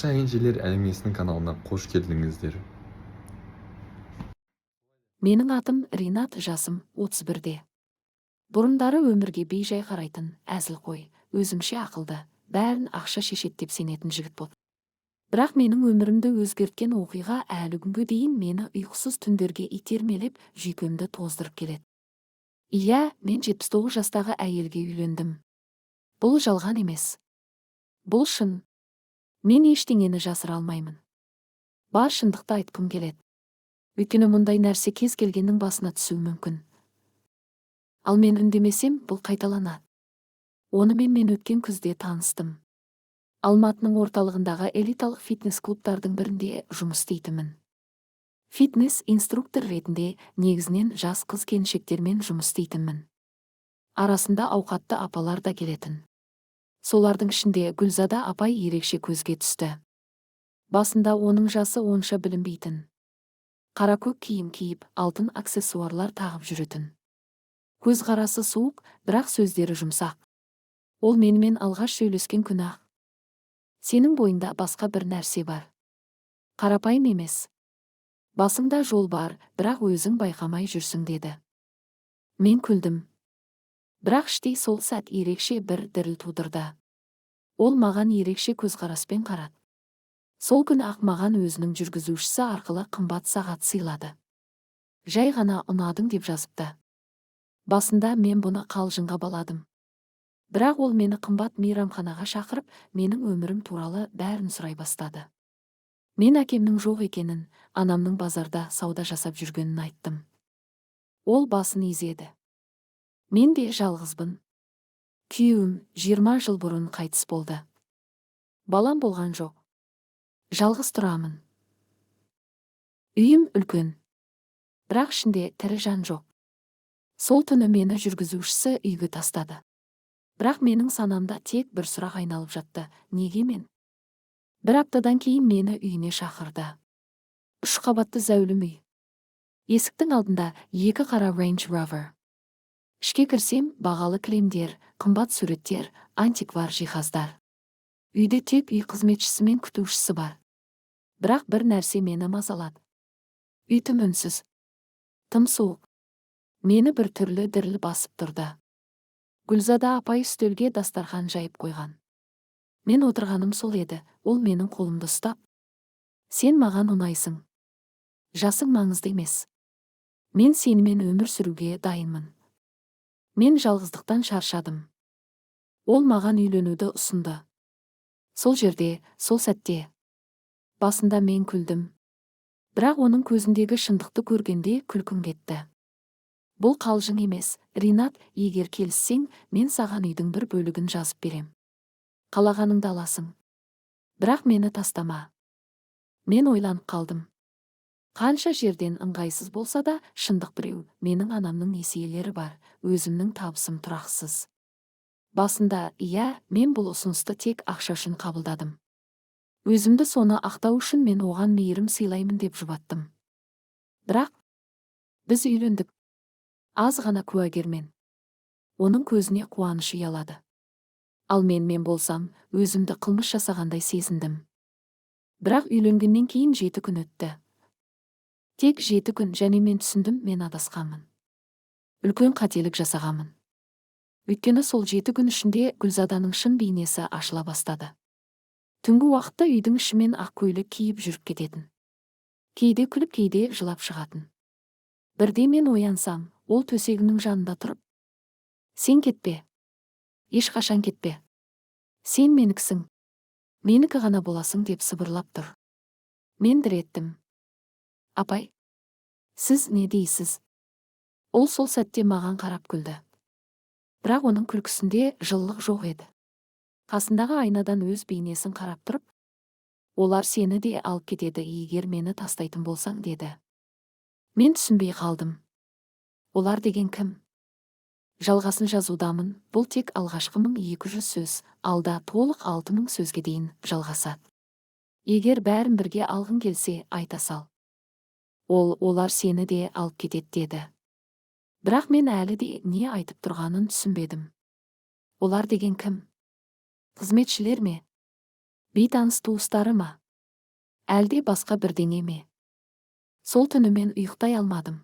Әйнжелер әңгімесінің каналына қош келдіңіздер. Менің атым Ринат, жасым 31-де. Бұрындары өмірге бейжай қарайтын, әзілқой, өзімше ақылды, бәрін ақша шешет деп сенетін жігіт болды. Бірақ менің өмірімді өзгерткен оқиға әлі күнге дейін мені ұйқысыз түндерге итермелеп, жүйкемді тоздырып келеді. Иә, мен 79 жастағы әйелге үйлендім. Бұл жалған емес. Бұл шын. Мен ештеңені жасыра алмаймын. Бар шындықты айтқым келеді. Өйткені мұндай нәрсе кез келгеннің басына түсуі мүмкін. Ал мен үндемесем, бұл қайталанады. Онымен мен өткен күзде таныстым. Алматының орталығындағы элиталық фитнес-клубтардың бірінде жұмыс істейтінмін. Фитнес-инструктор ретінде негізінен жас қыз-келіншектермен жұмыс істейтінмін. Арасында ауқатты апалар да келетін. Солардың ішінде Гүлзада апай ерекше көзге түсті. Басында оның жасы онша білінбейтін. Қара көк киім киіп, алтын аксессуарлар тағып жүретін. Көзқарасы суық, бірақ сөздері жұмсақ. Ол менімен алғаш сөйлескен күні-ақ: сенің бойында басқа бір нәрсе бар. Қарапайым емес. Басыңда жол бар, бірақ өзің байқамай жүрсің, деді. Мен күлдім. Бірақ іштей сол сәт ерекше бір діріл тудырды. Ол маған ерекше көзқараспен қарады. Сол күні-ақ маған өзінің жүргізушісі арқылы қымбат сағат сыйлады. Жай ғана ұнадың деп жазыпты. Басында мен бұны қалжыңға баладым. Бірақ ол мені қымбат мейрамханаға шақырып, менің өмірім туралы бәрін сұрай бастады. Мен әкемнің жоқ екенін, анамның базарда сауда жасап жүргенін айттым. Ол басын изеді. Мен де жалғызбын. Күйеуім 20 жыл бұрын қайтыс болды. Балам болған жоқ. Жалғыз тұрамын. Үйім үлкен. Бірақ ішінде тірі жан жоқ. Сол түні мені жүргізушісі үйге тастады. Бірақ менің санамда тек бір сұрақ айналып жатты: неге мен? Бір аптадан кейін мені үйіне шақырды. 3 қабатты зәулім үй. Есіктің алдында 2 қара Range Rover. Ішке кірсем, бағалы кілемдер, қымбат суреттер, антиквар жиһаздар. Үйде тек үй қызметшісі мен күтушісі бар. Бірақ бір нәрсе мені мазалады. Үй тым үнсіз. Тым суық. Мені бір түрлі діріл басып тұрды. Гүлзада апай үстелге дастархан жайып қойған. Мен отырғаным сол еді. Ол менің қолымды ұстап: сен маған ұнайсың. Жасың маңызды емес. Мен сенімен өмір сүруге дайынмын. Мен жалғыздықтан шаршадым. Ол маған үйленуді ұсынды. Сол жерде, сол сәтте. Басында мен күлдім. Бірақ оның көзіндегі шындықты көргенде күлкім кетті. Бұл қалжың емес, Ринат, егер келіссең, мен саған үйдің бір бөлігін жазып берем. Қалағаныңды аласың. Бірақ мені тастама. Мен ойланып қалдым. Қанша жерден ыңғайсыз болса да, шындық біреу: менің анамның несиелері бар, өзімнің табысым тұрақсыз. Басында, иә, мен бұл ұсынысты тек ақша үшін қабылдадым. Өзімді соны ақтау үшін мен оған мейірім сыйлаймын деп жұбаттым. Бірақ біз үйлендік. Аз ғана куәгермен. Оның көзіне қуаныш ұялады. Ал мен болсам, өзімді қылмыс жасағандай сезіндім. Бірақ үйленгеннен кейін 7 күн өтті. Тек 7 күн, және мен түсіндім, мен адасқанмын. Үлкен қателік жасағанмын. Өйткені сол 7 күн ішінде Гүлзаданың шын бейнесі ашыла бастады. Түнгі уақытта үйдің ішімен ақ көйлек киіп жүріп кететін. Кейде күліп, кейде жылап шығатын. Бірде мен оянсам, ол төсегінің жанында тұрып: сен кетпе. Ешқашан кетпе. Сен меніксің. Менікі ғана боласың, деп сыбырлап тұр. Мен дір еттім. Апай, сіз не дейсіз? Ол сол сәтте маған қарап күлді. Бірақ оның күлкісінде жылылық жоқ еді. Қасындағы айнадан өз бейнесін қарап тұрып: олар сені де алып кетеді, егер мені тастайтын болсаң, деді. Мен түсінбей қалдым. Олар деген кім? Жалғасын жазудамын. Бұл тек алғашқы 1200 сөз, алда толық 6000 сөзге дейін жалғасады. Егер бәрін бірге алғың келсе, айта сал. Олар сені де алып кетеді, деді. Бірақ мен әлі де не айтып тұрғанын түсінбедім. Олар деген кім? Қызметшілер ме? Бейтаныс туыстары ма? Әлде басқа бірдеңе ме? Сол түні мен ұйықтай алмадым.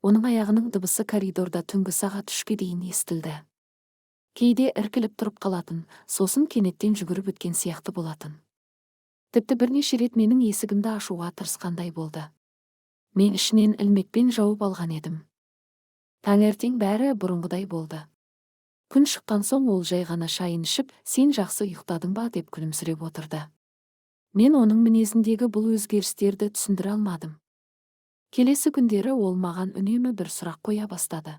Оның аяғының дыбысы коридорда түнгі сағат 3-ке дейін естілді. Кейде іркіліп тұрып қалатын, сосын кенеттен жүгіріп өткен сияқты болатын. Тіпті бірнеше рет менің есігімді ашуға тырысқандай болды. Мен ішінен ілмекпен жауып алған едім. Таңертең бәрі бұрынғыдай болды. Күн шыққан соң ол жай ғана шайын ішіп, сен жақсы ұйықтадың ба деп күлімсіреп отырды. Мен оның мінезіндегі бұл өзгерістерді түсіндіре алмадым. Келесі күндері ол маған үнемі бір сұрақ қоя бастады.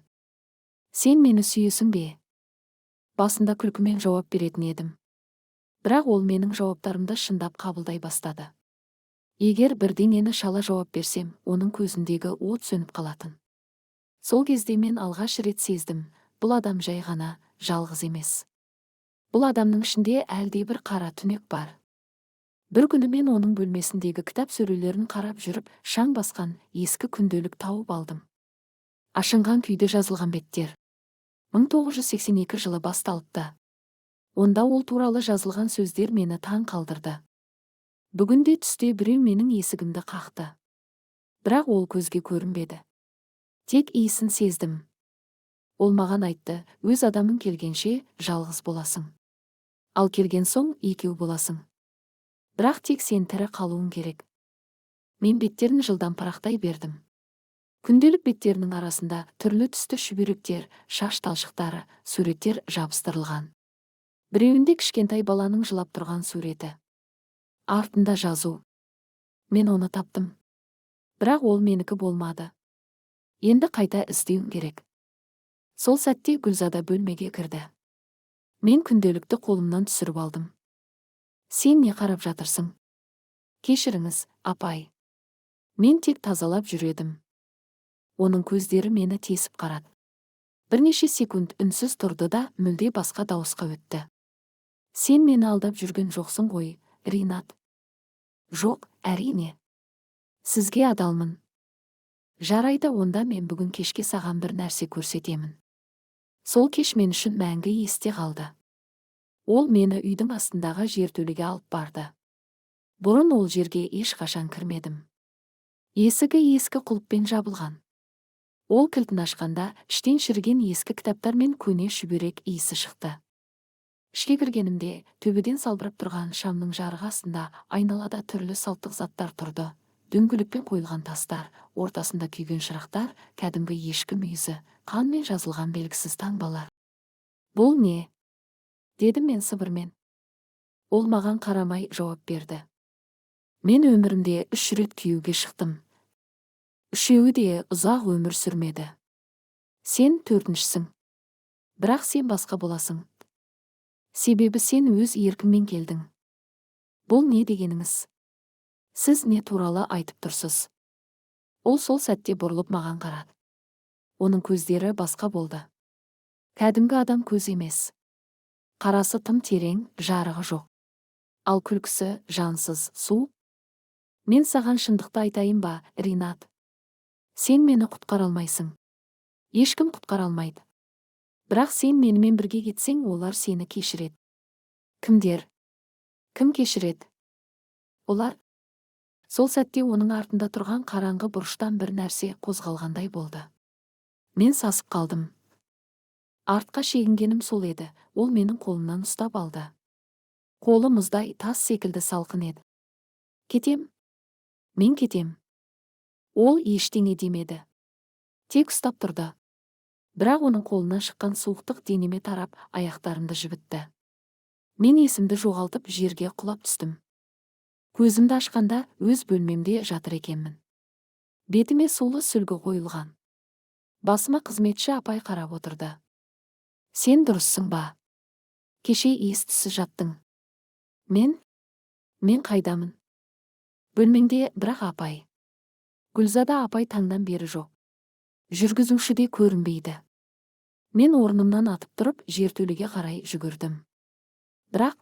Сен мені сүйесің бе? Басында күлкімен жауап беретін едім. Бірақ ол менің жауаптарымды шындап қабылдай бастады. Егер бірдеңені шала жауап берсем, оның көзіндегі от сөніп қалатын. Сол кезде мен алғаш рет сездім, бұл адам жай ғана жалғыз емес. Бұл адамның ішінде әлде бір қара түнек бар. Бір күні мен оның бөлмесіндегі кітап сөрелерін қарап жүріп, шаң басқан ескі күнделік тауып алдым. Ашынған күйде жазылған беттер. 1982 жылы басталыпты. Онда ол туралы жазылған сөздер мені таң қалдырды. Бүгінде түсте біреу менің есігімді қақты. Бірақ ол көзге көрінбеді. Тек иісін сездім. Ол маған айтты, өз адамың келгенше жалғыз боласың. Ал келген соң екеу боласың. Бірақ тек сен тірі қалуың керек. Мен беттерін жылдам парақтай бердім. Күнделік беттерінің арасында түрлі түсті шүберектер, шаш талшықтары, суреттер жабыстырылған. Біреуінде кішкентай баланың жылап тұрған суреті. Артында жазу. Мен оны таптым. Бірақ ол менікі болмады. Енді қайта іздеуім керек. Сол сәтте Гүлзада бөлмеге кірді. Мен күнделікті қолымнан түсіріп алдым. Сен не қарап жатырсың? Кешіріңіз, апай. Мен тек тазалап жүредім. Оның көздері мені тесіп қарады. Бірнеше секунд үнсіз тұрды да мүлде басқа дауысқа өтті. Сен мені алдап жүрген жоқсың ғой, Ринат. Жоқ, әрине. Сізге адалмын. Жарайды, онда мен бүгін кешке саған бір нәрсе көрсетемін. Сол кеш мен үшін мәңгі есте қалды. Ол мені үйдің астындағы жертөлеге алып барды. Бұрын ол жерге ешқашан кірмедім. Есігі ескі құлыппен жабылған. Ол кілтін ашқанда іштен шіріген ескі кітаптар мен көне шүберек иісі шықты. Ішке кіргенімде төбеден салбырап тұрған шамның жарығы астында айналада түрлі салттық заттар тұрды. Дөңгелекпен қойылған тастар, ортасында күйген шырақтар, кәдімгі ешкі мүйізі, қанмен жазылған белгісіз таңбалар. Бұл не? Дедім мен сыбырмен. Ол маған қарамай жауап берді. Мен өмірімде 3 рет күйеуге шықтым. Үшеуі де ұзақ өмір сүрмеді. Сен 4-шісің. Бірақ сен басқа боласың. Себебі сен өз еркіңмен келдің. Бұл не дегеніңіз? Сіз не туралы айтып тұрсыз? Ол сол сәтте бұрылып маған қарады. Оның көздері басқа болды. Кәдімгі адам көз емес. Қарасы тым терең, жарығы жоқ. Ал күлкісі жансыз, су. Мен саған шындықты айтайын ба, Ринат? Сен мені құтқара алмайсың. Ешкім құтқара алмайды. Бірақ сен менімен бірге кетсең, олар сені кешіреді. Кімдер? Кім кешіреді? Олар. Сол сәтте оның артында тұрған қараңғы бұрыштан бір нәрсе қозғалғандай болды. Мен сасып қалдым. Артқа шегінгенім сол еді, ол менің қолымнан ұстап алды. Қолы мұздай тас секілді салқын еді. Кетем? Мен кетем. Ол ештеңе демеді. Тек ұстап тұрды. Бірақ оның қолынан шыққан суықтық денеме тарап, аяқтарымды жібітті. Мен есімді жоғалтып жерге құлап түстім. Көзімді ашқанда өз бөлмемде жатыр екенмін. Бетіме сулы сүлгі қойылған. Басыма қызметші апай қарап отырды. Сен дұрыссың ба? Кеше ес-түссіз жаттың. Мен қайдамын? Бөлмеңде, бірақ апай. Гүлзада апай таңдан бері жоқ. Жүргізуші де көрінбейді. Мен орнымнан атып тұрып, жертөлеге қарай жүгірдім. Бірақ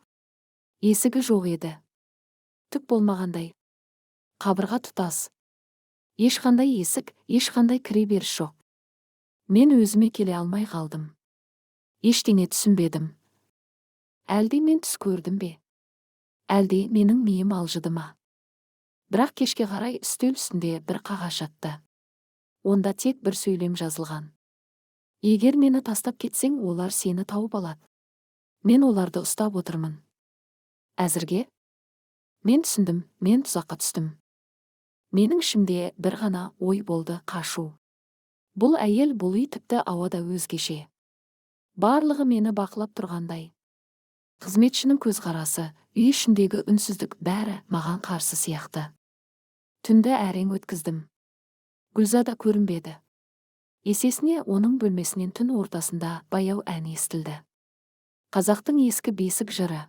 есігі жоқ еді. Түк болмағандай. Қабырға тұтас. Ешқандай есік, ешқандай кіре беріс жоқ. Мен өзіме келе алмай қалдым. Ештеңе түсінбедім. Әлде мен түс көрдім бе? Әлде менің миым алжыды ма? Бірақ кешке қарай үстел үстінде бір қағаз жатты. Онда тек бір сөйлем жазылған. Егер мені тастап кетсең, олар сені тауып алады. Мен оларды ұстап отырмын. Әзірге мен түсіндім, мен тұзаққа түстім. Менің ішімде бір ғана ой болды: қашу. Бұл әйел, бұл үй тіпті ауада өзгеше. Барлығы мені бақылап тұрғандай. Қызметшінің көзқарасы, үй ішіндегі үнсіздік бәрі маған қарсы сияқты. Түнді әрең өткіздім. Гүлзада көрінбеді. Есесіне оның бөлмесінен түн ортасында баяу ән естілді. Қазақтың ескі бесік жыры.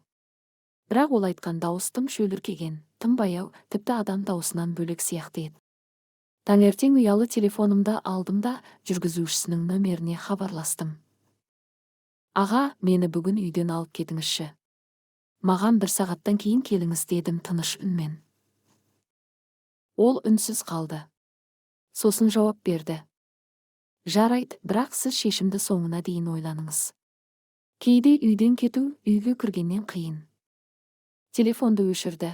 Бірақ ол айтқан дауыс тым шөліркеген, тым баяу, тіпті адам дауысынан бөлек сияқты еді. Таңертең ұялы телефонымды алдым да жүргізушісінің нөмеріне хабарластым. Аға, мені бүгін үйден алып кетіңізші. Маған 1 сағаттан кейін келіңіз, дедім тыныш үнмен. Ол үнсіз қалды. Сосын жауап берді. Жарайды, бірақ сіз шешімді соңына дейін ойланыңыз. Кейде үйден кету үйге кіргеннен қиын. Телефонды өшірді.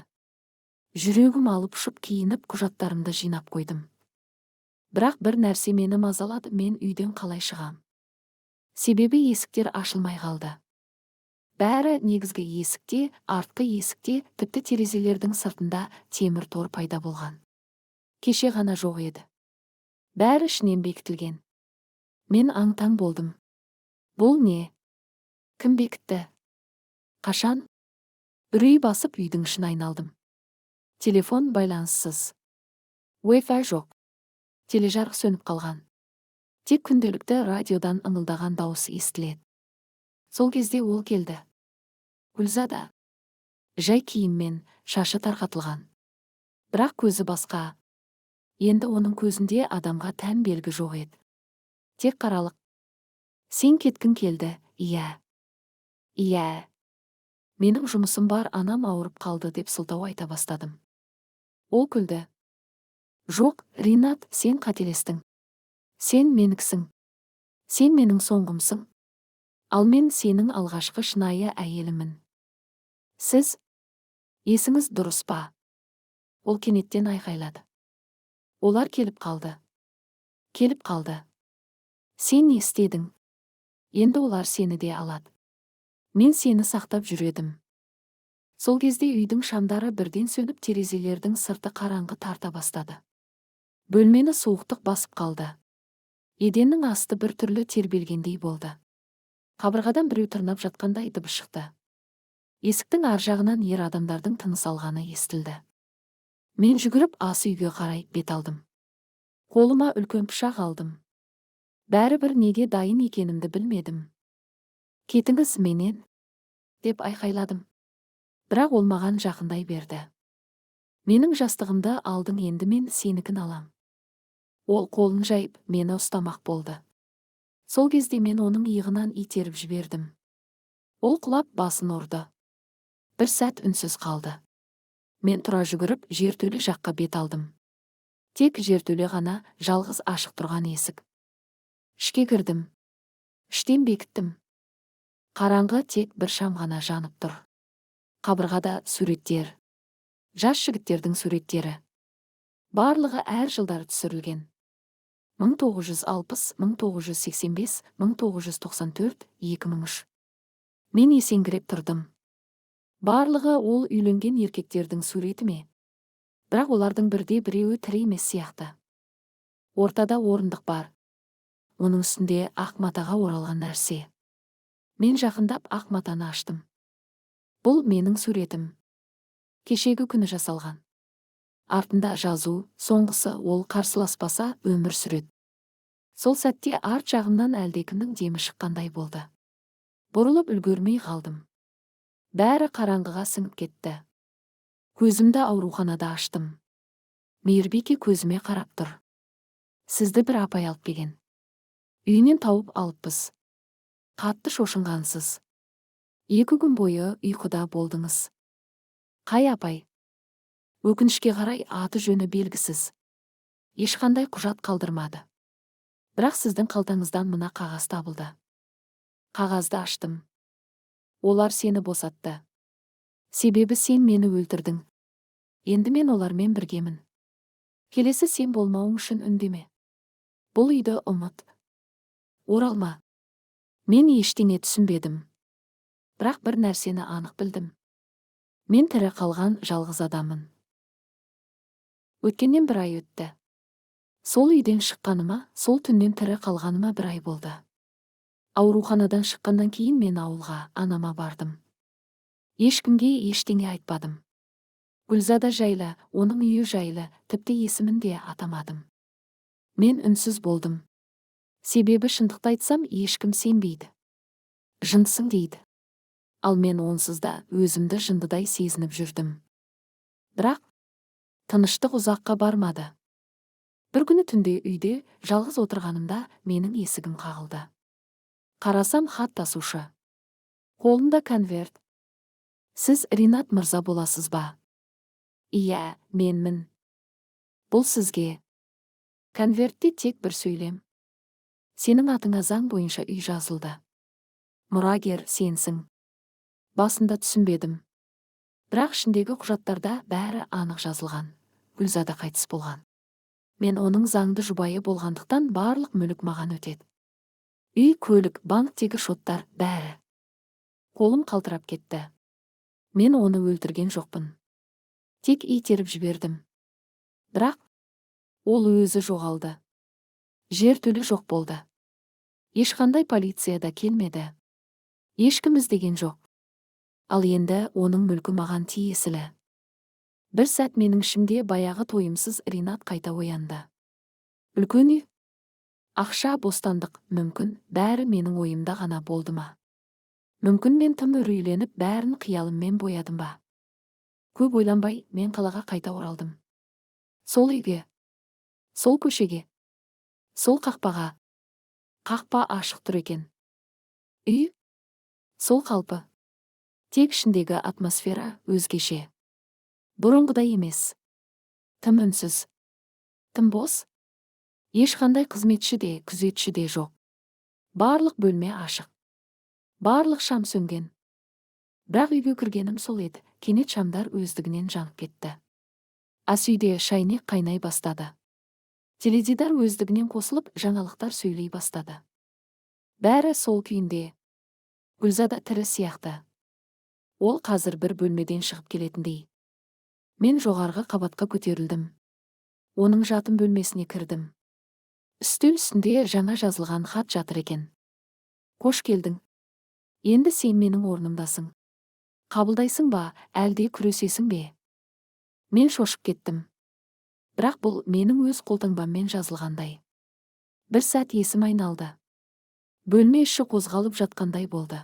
Жүрегім алып ұшып киініп құжаттарымды жинап қойдым. Бірақ бір нәрсе мені мазалады: мен үйден қалай шығам? Себебі есіктер ашылмай қалды. Бәрі негізгі есікте, артқы есікте, тіпті терезелердің сыртында темір тор пайда болған. Кеше ғана жоқ еді. Бәрі ішінен бекітілген. Мен аң-таң болдым. Бұл не? Кім бекітті? Қашан? Үрей басып үйдің ішін айналдым. Телефон байланыссыз. Wi-Fi жоқ. Тележарық сөніп қалған. Тек күнделікті радиодан ыңылдаған дауысы естіледі. Сол кезде ол келді. Гүлзада. Жай киіммен, шашы тарқатылған. Бірақ көзі басқа. Енді оның көзінде адамға тән белгі жоқ еді. Тек қаралық. Сен кеткің келді, иә. Иә. Менің жұмысым бар, анам ауырып қалды, деп сылтау айта бастадым. Ол күлді. Жоқ, Ринат, сен қателестің. Сен меніксің. Сен менің соңғымсың. Ал мен сенің алғашқы шынайы әйелімін. Сіз? Есіңіз дұрыс па? Ол кенеттен айқайлады. Олар келіп қалды. Келіп қалды. Сен не істедің? Енді олар сені де алады. Мен сені сақтап жүредім. Сол кезде үйдің шамдары бірден сөніп, терезелердің сырты қараңғы тарта бастады. Бөлмені суықтық басып қалды. Еденнің асты бір түрлі тербелгендей болды. Қабырғадан біреу тырнап жатқандай дыбыс шықты. Есіктің ар жағынан ер адамдардың тыныс алғаны естілді. Мен жүгіріп ас үйге қарай бет алдым. Қолыма үлкен пышақ алдым. Бәрібір неге дайын екенімді білмедім. Кетіңіз менен, деп айқайладым. Бірақ ол маған жақындай берді. Менің жастығымды алдың, енді мен сенікін алам. Ол қолын жайып мені ұстамақ болды. Сол кезде мен оның иығынан итеріп жібердім. Ол құлап басын ұрды. Бір сәт үнсіз қалды. Мен тұра жүгіріп жертөле жаққа бет алдым. Тек жертөле ғана, жалғыз ашық тұрған есік. Ішке кірдім. Іштен бекіттім. Қараңғы, тек бір шам ғана жанып тұр. Қабырғада суреттер. Жас жігіттердің суреттері. Барлығы әр жылдары түсірілген. 1960, 1985, 1994, 2003. Мен есеңгіреп тұрдым. Барлығы ол үйленген еркектердің суреті ме? Бірақ олардың бірде-біреуі тірі емес сияқты. Ортада орындық бар. Оның үстінде ақ матаға оралған нәрсе. Мен жақындап ақ матаны аштым. Бұл менің суретім. Кешегі күні жасалған. Артында жазу, соңғысы ол қарсыласпаса өмір сүреді. Сол сәтте арт жағымнан әлдекімнің демі шыққандай болды. Бұрылып үлгермей қалдым. Бәрі қараңғыға сіңіп кетті. Көзімді ауруханада аштым. Мейірбике көзіме қарап тұр. Сізді бір апай алып келген. Үйінен тауып алыппыз. Қатты шошынғансыз. 2 күн бойы ұйқыда болдыңыз. Қай апай? Өкінішке қарай аты жөні белгісіз. Ешқандай құжат қалдырмады. Бірақ сіздің қалтаңыздан мына қағаз табылды. Қағазды аштым. Олар сені босатты. Себебі сен мені өлтірдің. Енді мен олармен біргемін. Келесі сен болмауың үшін үндеме. Бұл үйді ұмыт. Оралма. Мен ештеңе түсінбедім. Бірақ бір нәрсені анық білдім. Мен тірі қалған жалғыз адамын. Өткеннен бір ай өтті. Сол үйден шыққаныма, сол түннен тірі қалғаныма бір ай болды. Ауруханадан шыққаннан кейін мен ауылға, анама бардым. Ешкімге ештеңе айтпадым. Гүлзада жайлы, оның үйі жайлы, тіпті есімін де атамадым. Мен үнсіз болдым. Себебі шындықты айтсам, ешкім сенбейді. Жындысың дейді. Ал мен онсыз да өзімді жындыдай сезініп жүрдім. Бірақ тыныштық ұзаққа бармады. Бір күні түнде үйде жалғыз отырғанымда менің есігім қағылды. Қарасам, хат тасушы. Қолында конверт. Сіз Ринат мырза боласыз ба? Иә, менмін. Бұл сізге. Конвертте тек бір сөйлем. Сенің атыңа заң бойынша үй жазылды. Мұрагер сенсің. Басында түсінбедім. Бірақ ішіндегі құжаттарда бәрі анық жазылған. Гүлзада қайтыс болған. Мен оның заңды жұбайы болғандықтан барлық мүлік маған өтеді. Үй, көлік, банктегі шоттар бәрі. Қолым қалтырап кетті. Мен оны өлтірген жоқпын. Тек итеріп жібердім. Бірақ ол өзі жоғалды. Жертөле жоқ болды. Ешқандай полиция да келмеді. Ешкім іздеген жоқ. Ал енді оның мүлкі маған тиесілі. Бір сәт менің ішімде баяғы тойымсыз Ринат қайта оянды. Үлкен үй, ақша, бостандық, мүмкін, бәрі менің ойымда ғана болды ма? Мүмкін мен тым үрейленіп, бәрін қиялыммен боядым ба? Көп ойланбай, мен қалаға қайта оралдым. Сол үйге, сол көшеге, сол қақпаға. Қақпа ашық тұр екен. Үй, сол қалпы. Тек ішіндегі атмосфера өзгеше. Бұрынғыдай емес. Тым үнсіз. Тым бос. Ешқандай қызметші де, күзетші де жоқ. Барлық бөлме ашық. Барлық шам сөнген. Бірақ үйге кіргенім сол еді, кенет шамдар өздігінен жанып кетті. Ас үйде шайнек қайнай бастады. Теледидар өздігінен қосылып, жаңалықтар сөйлей бастады. Бәрі сол күйінде. Гүлзада тірі сияқты. Ол қазір бір бөлмеден шығып келетіндей. Мен жоғарғы қабатқа көтерілдім. Оның жатын бөлмесіне кірдім. Үстел үстінде жаңа жазылған хат жатыр екен. Қош келдің. Енді сен менің орнымдасың. Қабылдайсың ба, әлде күресесің бе? Мен шошып кеттім. Бірақ бұл менің өз қолтаңбаммен жазылғандай. Бір сәт есім айналды. Бөлме іші қозғалып жатқандай болды.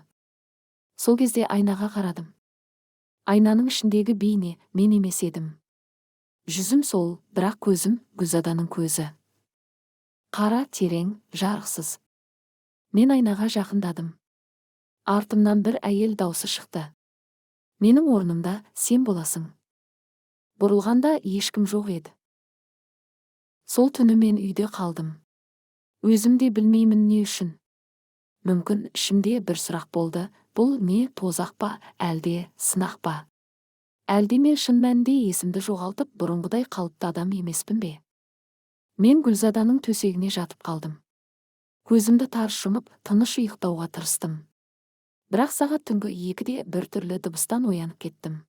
Сол кезде айнаға қарадым. Айнаның ішіндегі бейне мен емес едім. Жүзім сол, бірақ көзім Гүлзаданың көзі. Қара, терең, жарықсыз. Мен айнаға жақындадым. Артымнан бір әйел даусы шықты. Менің орнымда сен боласың. Бұрылғанда ешкім жоқ еді. Сол түні мен үйде қалдым. Өзім де білмеймін не үшін. Мүмкін ішімде бір сұрақ болды. Бұл не, тозақ па, әлде сынақ па? Әлде мен шын мәнінде есімді жоғалтып, бұрынғыдай қалыпты адам емеспін бе? Мен Гүлзаданың төсегіне жатып қалдым. Көзімді тарс жұмып, тыныш ұйықтауға тырыстым. Бірақ сағат түнгі 2-де бір түрлі дыбыстан оянып кеттім.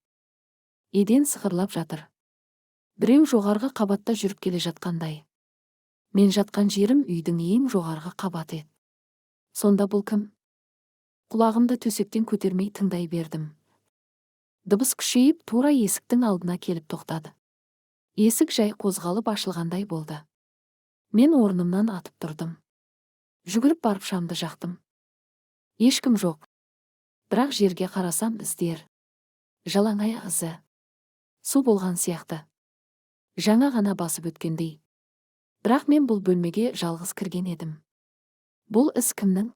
Еден сықырлап жатыр. Біреу жоғарғы қабатта жүріп келе жатқандай. Мен жатқан жерім үйдің ең жоғарғы қабаты еді. Сонда бұл кім? Құлағымды төсектен көтермей тыңдай бердім. Дыбыс күшейіп, тура есіктің алдына келіп тоқтады. Есік жай қозғалып ашылғандай болды. Мен орнымнан атып тұрдым. Жүгіріп барып шамды жақтым. Ешкім жоқ. Бірақ жерге қарасам іздер. Жалаң аяқ ізі. Су болған сияқты. Жаңа ғана басып өткендей. Бірақ мен бұл бөлмеге жалғыз кірген едім. Бұл із кімнің?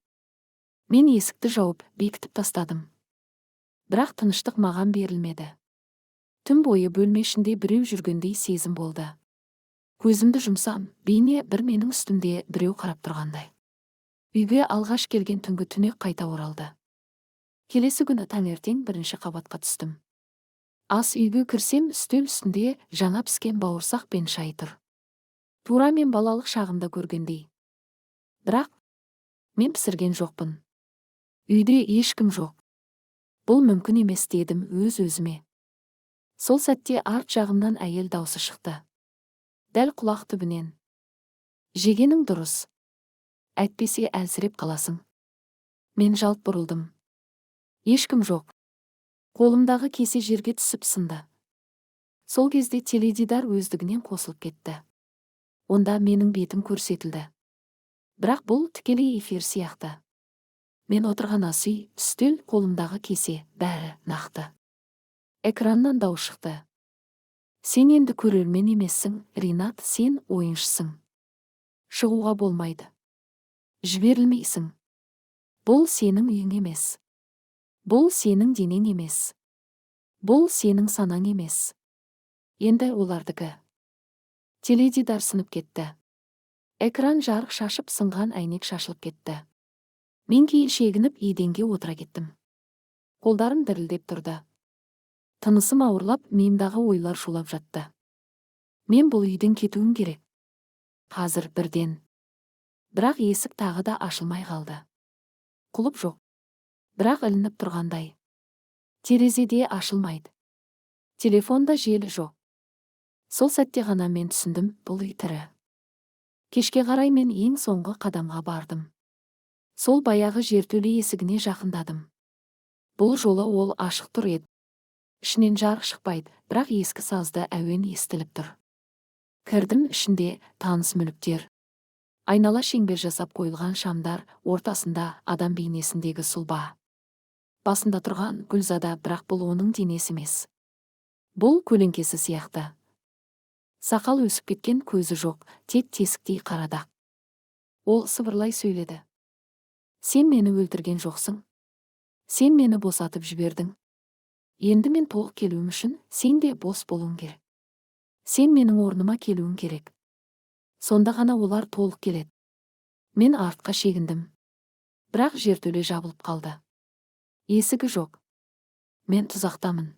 Мен есікті жауып, бекітіп тастадым. Бірақ тыныштық маған берілмеді. Түн бойы бөлме ішінде біреу жүргендей сезім болды. Көзімді жұмсам, бейне бір менің үстімде біреу қарап тұрғандай. Үйге алғаш келген түнгі түнек қайта оралды. Келесі күні таңертең бірінші қабатқа түстім. Ас үйге кірсем, үстел үстінде жаңа піскен бауырсақ пен шай тұр. Тура мен балалық шағымда көргендей. Бірақ мен пісірген жоқпын. Үйде ешкім жоқ. Бұл мүмкін емес дедім өз-өзіме. Сол сәтте арт жағымнан әйел даусы шықты. Дәл құлақ түбінен. Жегенің дұрыс. Әйтпесе әлсіреп қаласың. Мен жалт бұрылдым. Ешкім жоқ. Қолымдағы кесе жерге түсіп сынды. Сол кезде теледидар өздігінен қосылып кетті. Онда менің бетім көрсетілді. Бірақ бұл тікелей эфир сияқты. Мен отырған ас үй, үстел, қолымдағы кесе, бәрі нақты. Экраннан дауыс шықты. Сен енді көрермен емессің, Ринат, сен ойыншысың. Шығуға болмайды. Жіберілмейсің. Бұл сенің үйің емес. Бұл сенің денең емес. Бұл сенің санаң емес. Енді олардікі. Теледидар сынып кетті. Экран жарық шашып сынған әйнек шашылып кетті. Мен кейін шегініп еденге отыра кеттім. Қолдарым дірілдеп тұрды. Тынысым ауырлап, миымдағы ойлар шулап жатты. Мен бұл үйден кетуім керек. Қазір бірден. Бірақ есік тағы да ашылмай қалды. Құлып жоқ. Бірақ ілініп тұрғандай. Терезеде ашылмайды. Телефонда желі жоқ. Сол сәтте ғана мен түсіндім, бұл үй тірі. Кешке қарай мен ең соңғы қадамға бардым. Сол баяғы жертөле есігіне жақындадым. Бұл жолы ол ашық тұр еді. Ішінен жарық шықпайды, бірақ ескі сазды әуен естіліп тұр. Кірдім, ішінде таныс мүліктер. Айнала шеңбер жасап қойылған шамдар, ортасында адам бейнесіндегі сұлба. Басында тұрған Гүлзада, бірақ бұл оның денесі емес. Бұл көлеңкесі сияқты. Сақал өсіп кеткен, көзі жоқ, тек тесіктей қарадақ. Ол сыбырлай сөйледі. Сен мені өлтірген жоқсың. Сен мені босатып жібердің. Енді мен толық келуім үшін сен де бос болуың керек. Сен менің орныма келуің керек. Сонда ғана олар толық келеді. Мен артқа шегіндім. Бірақ жертөле жабылып қалды. Есігі жоқ. Мен тұзақтамын.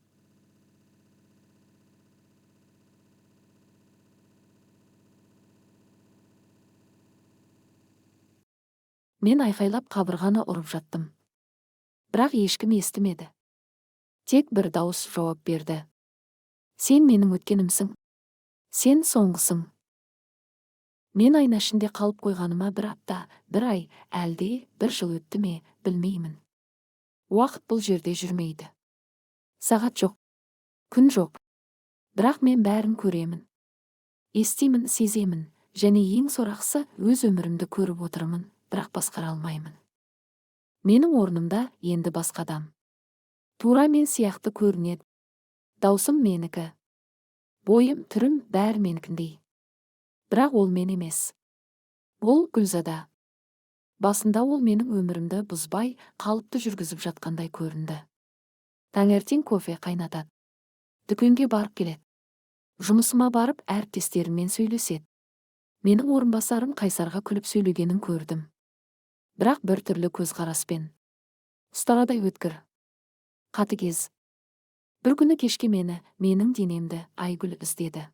Мен айқайлап қабырғаны ұрып жаттым. Бірақ ешкім естімеді. Тек бір дауыс жауап берді. Сен менің өткенімсің. Сен соңғысың. Мен айна ішінде қалып қойғаныма бір апта, бір ай, әлде бір жыл өтті ме, білмеймін. Уақыт бұл жерде жүрмейді. Сағат жоқ, күн жоқ. Бірақ мен бәрін көремін. Естимін, сеземін, және ең сорақысы өз өмірімді көріп отырмын, бірақ басқара алмаймын. Менің орнымда енді басқа адам. Тура мен сияқты көрінеді. Даусым менікі. Бойым, түрім бәрі менікіндей. Бірақ ол мен емес. Ол Гүлзада. Басында ол менің өмірімді бұзбай, қалыпты жүргізіп жатқандай көрінді. Таңертең кофе қайнатады. Дүкенге барып келеді. Жұмысыма барып әріптестеріммен сөйлеседі. Менің орынбасарым Қайсарға күліп сөйлегенін көрдім. Бірақ бір түрлі көзқараспен. Ұстарадай өткір. Қатыгез. Бір күні кешке менің денемді Айгүл іздеді.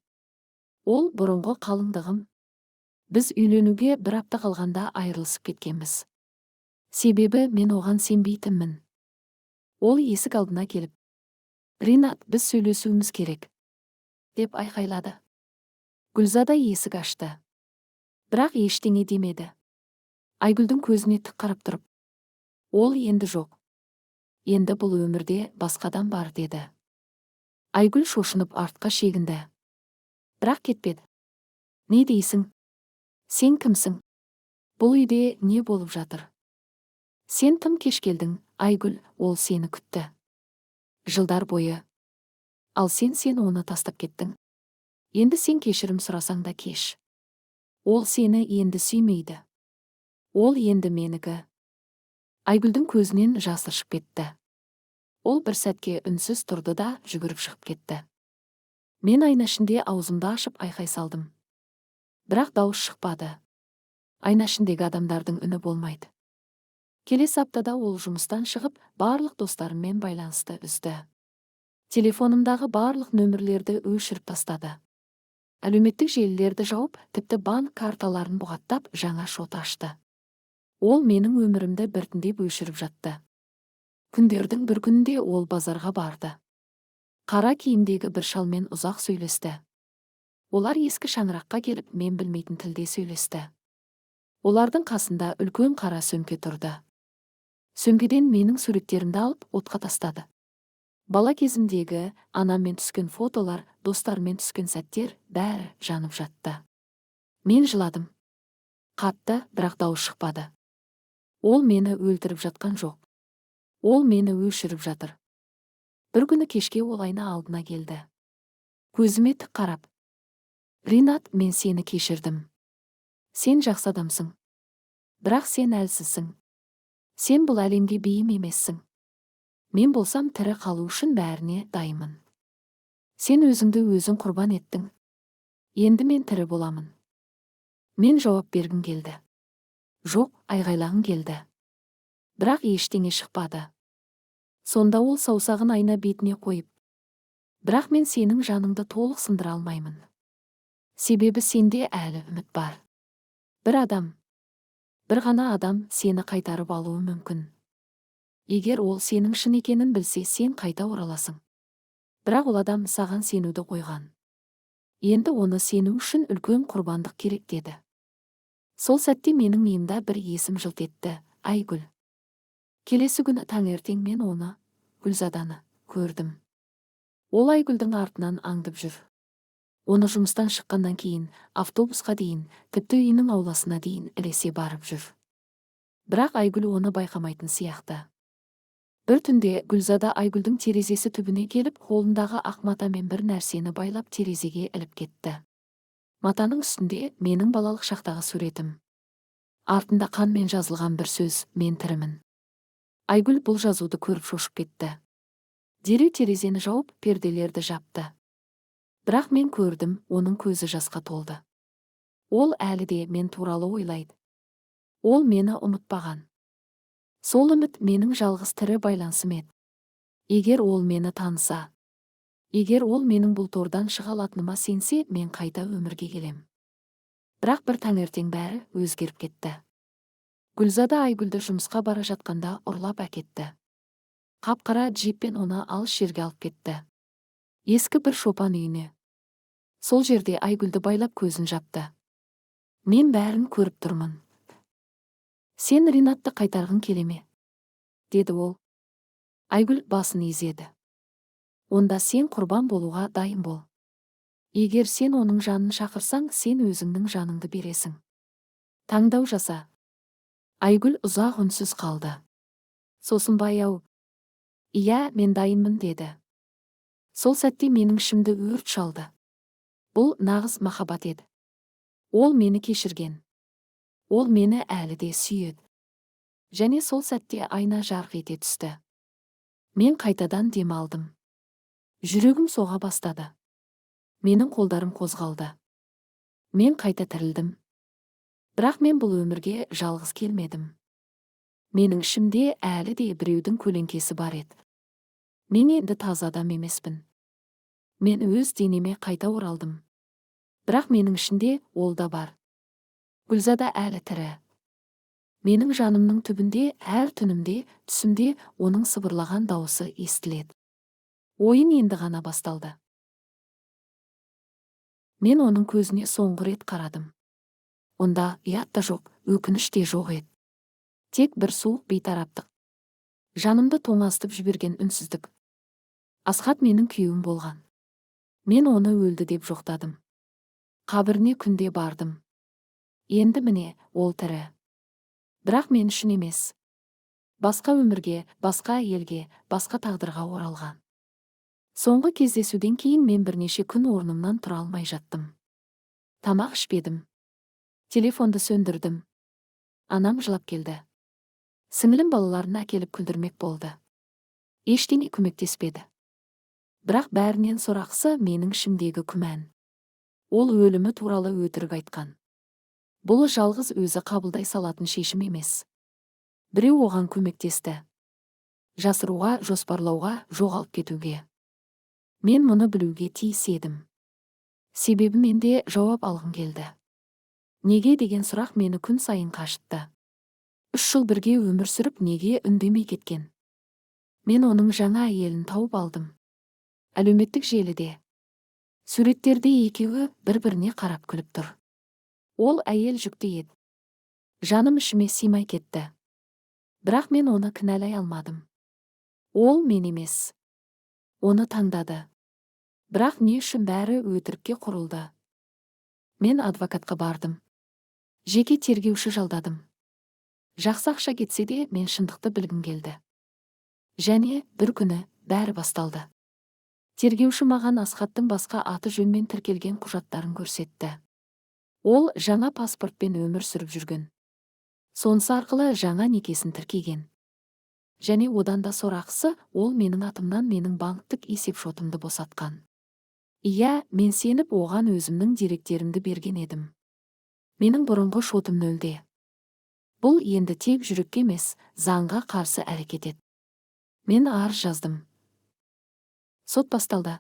Ол бұрынғы қалыңдығым. Біз үйленуге бір апта қалғанда айырылысып кеткенбіз. Себебі мен оған сенбейтінмін. Ол есік алдына келіп, Ринат, біз сөйлесуіміз керек, деп айқайлады. Гүлзада есік ашты. Бірақ ештеңе демеді. Айгүлдің көзіне тік қарап тұрып, ол енді жоқ. Енді бұл өмірде басқадан бар деді. Айгүл шошынып артқа шегінді. Бірақ кетпеді. Не дейсің? Сен кімсің? Бұл үйде не болып жатыр? Сен тым кеш келдің, Айгүл, ол сені күтті. Жылдар бойы. Ал сен оны тастап кеттің. Енді сен кешірім сұрасаң да кеш. Ол сені енді сүймейді. Ол енді менікі. Айгүлдің көзінен жас ыршып кетті. Ол бір сәтке үнсіз тұрды да жүгіріп шығып кетті. Мен айна ішінде аузымды ашып айқай салдым. Бірақ дауыс шықпады. Айна ішіндегі адамдардың үні болмайды. Келесі аптада ол жұмыстан шығып, барлық достарымен байланысты үзді. Телефонымдағы барлық нөмірлерді өшіріп тастады. Әлеуметтік желілерді жауып, тіпті банк карталарын бұғаттап, жаңа шот ашты. Ол менің өмірімді біртіндеп өшіріп жатты. Күндердің бір күнінде ол базарға барды. Қара киімдегі бір шалмен ұзақ сөйлесті. Олар ескі шаңыраққа келіп, мен білмейтін тілде сөйлесті. Олардың қасында үлкен қара сөмке тұрды. Сөмкеден менің суреттерімді алып, отқа тастады. Бала кезімдегі анаммен түскен фотолар, достармен түскен сәттер бәрі жанып жатты. Мен жыладым. Қатты, бірақ дауыс шықпады. Ол мені өлтіріп жатқан жоқ. Ол мені өшіріп жатыр. Бір күні кешке ол айна алдына келді. Көзіме тік қарап: Ринат, мен сені кешірдім. Сен жақсы адамсың. Бірақ сен әлсізсің. Сен бұл әлемге бейім емессің. Мен болсам тірі қалу үшін бәріне дайынмын. Сен өзіңді өзің құрбан еттің. Енді мен тірі боламын. Мен жауап бергім келді. Жоқ, айғайлағым келді. Бірақ ештеңе шықпады. Сонда ол саусағын айна бетіне қойып: Бірақ мен сенің жаныңды толық сындыра алмаймын. Себебі сенде әлі үміт бар. Бір ғана адам сені қайтарып алуы мүмкін. Егер ол сенің шын екенін білсе, сен қайта ораласың. Бірақ ол адам саған сенуді қойған. Енді оны сену үшін үлкен құрбандық керек деді. Сол сәтте менің миымда бір есім жылт етті: Айгүл. Келесі күні таңертең мен оны, Гүлзаданы, көрдім. Ол Айгүлдің артынан аңдып жүр. Оны жұмыстан шыққаннан кейін, автобусқа дейін, тіпті үйінің ауласына дейін ілесе барып жүр. Бірақ Айгүл оны байқамайтын сияқты. Бір түнде Гүлзада Айгүлдің терезесі түбіне келіп, қолындағы ақ матамен бір нәрсені байлап терезеге іліп кетті. Матаның үстінде менің балалық шақтағы суретім. Артында қанмен жазылған бір сөз: мен тірімін. Айгүл бұл жазуды көріп шошып кетті. Дереу терезені жауып, перделерді жапты. Бірақ мен көрдім, оның көзі жасқа толды. Ол әлі де мен туралы ойлайды. Ол мені ұмытпаған. Сол үміт менің жалғыз тірі байланысым еді. Егер ол мені таныса, егер ол менің бұл тордан шыға алатыныма сенсе, мен қайта өмірге келем. Бірақ бір таңертең бәрі өзгеріп кетті. Гүлзада Айгүлді жұмысқа бара жатқанда ұрлап әкетті. Қап-қара джиппен оны алыс жерге алып кетті. Ескі бір шопан үйіне. Сол жерде Айгүлді байлап көзін жапты. Мен бәрін көріп тұрмын. Сен Ринатты қайтарғың келе ме? Деді ол. Айгүл басын изеді. Онда сен құрбан болуға дайын бол. Егер сен оның жанын шақырсаң, сен өзіңнің жаныңды бересің. Таңдау жаса. Айгүл ұзақ үнсіз қалды. Сосын баяу: Иә, мен дайынмын деді. Сол сәтте менің ішімді өрт шалды. Бұл нағыз махаббат еді. Ол мені кешірген. Ол мені әлі де сүйеді. Және сол сәтте айна жарқ ете түсті. Мен қайтадан дем алдым. Жүрегім соға бастады. Менің қолдарым қозғалды. Мен қайта тірілдім. Бірақ мен бұл өмірге жалғыз келмедім. Менің ішімде әлі де біреудің көлеңкесі бар еді. Мен енді таза адам емеспін. Мен өз денеме қайта оралдым. Бірақ менің ішінде ол да бар. Гүлзада әлі тірі. Менің жанымның түбінде, әр түнімде, түсімде оның сыбырлаған дауысы естіледі. Ойын енді ғана басталды. Мен оның көзіне соңғы рет қарадым. Онда ұят та жоқ, өкініш те жоқ еді. Тек бір суық бейтараптық. Жанымды тоңазытып жіберген үнсіздік. Асхат менің күйеуім болған. Мен оны өлді деп жоқтадым. Қабіріне күнде бардым. Енді міне, ол тірі. Бірақ мен үшін емес. Басқа өмірге, басқа елге, басқа тағдырға оралған. Соңғы кездесуден кейін мен бірнеше күн орнымнан тұра алмай жаттым. Тамақ ішпедім. Телефонды сөндірдім. Анам жылап келді. Сіңілім балаларын әкеліп күлдірмек болды. Ештеңе көмектеспеді. Бірақ бәрінен сорақысы менің ішімдегі күмән. Ол өлімі туралы өтірік айтқан. Бұл жалғыз өзі қабылдай салатын шешім емес. Біреу оған көмектесті. Жасыруға, жоспарлауға, жоғалып кетуге. Мен мұны білуге тиіс едім. Себебі менде жауап алғым келді. Неге деген сұрақ мені күн сайын қашытты. 3 жыл бірге өмір сүріп, неге үндемей кеткен? Мен оның жаңа әйелін тауып алдым. Әлеуметтік желіде. Суреттерде екеуі бір-біріне қарап күліп тұр. Ол әйел жүкті еді. Жаным ішіме сыймай кетті. Бірақ мен оны кінәлай алмадым. Ол мен емес. Оны таңдады. Бірақ не үшін бәрі өтірікке құрылды? Мен адвокатқа бардым. Жеке тергеуші жалдадым. Жақсы ақша кетсе де, мен шындықты білгім келді. Және бір күні бәрі басталды. Тергеуші маған Асхаттың басқа аты жөнмен тіркелген құжаттарын көрсетті. Ол жаңа паспортпен өмір сүріп жүрген. Сонысы арқылы жаңа некесін тіркеген. Және одан да сорақысы, ол менің атымнан менің банктік есепшотымды босатқан. Иә, мен сеніп оған өзімнің деректерімді берген едім. Менің бұрынғы шотым нөлде. Бұл енді тек жүрекке емес, заңға қарсы әрекет ет. Мен арыз жаздым. Сот басталды.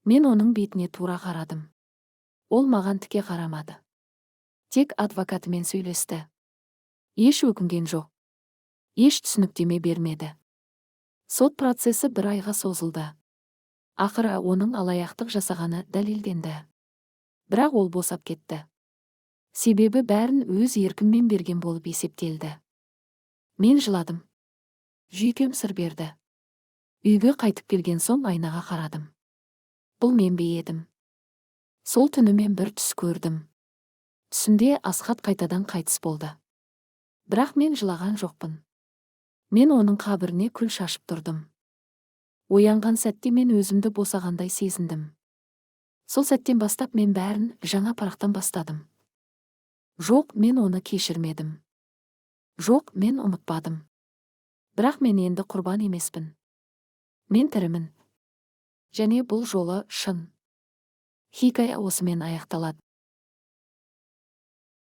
Мен оның бетіне тура қарадым. Ол маған тіке қарамады. Тек адвокатымен сөйлесті. Еш өкінген жоқ. Еш түсініктеме бермеді. Сот процесі 1 айға созылды. Ақыры оның алаяқтық жасағаны дәлелденді. Бірақ ол босап кетті. Себебі бәрін өз еркіммен берген болып есептелді. Мен жыладым. Жүйкем сыр берді. Үйге қайтып келген соң айнаға қарадым. Бұл мен бе едім? Сол түні мен бір түс көрдім. Түсімде Асхат қайтадан қайтыс болды. Бірақ мен жылаған жоқпын. Мен оның қабіріне күл шашып тұрдым. Оянған сәтте мен өзімді босағандай сезіндім. Сол сәттен бастап мен бәрін жаңа парақтан бастадым. Жоқ, мен оны кешірмедім. Жоқ, мен ұмытпадым. Бірақ мен енді құрбан емеспін. Мен тірімін. Және бұл жолы шын. Хикая осымен аяқталады.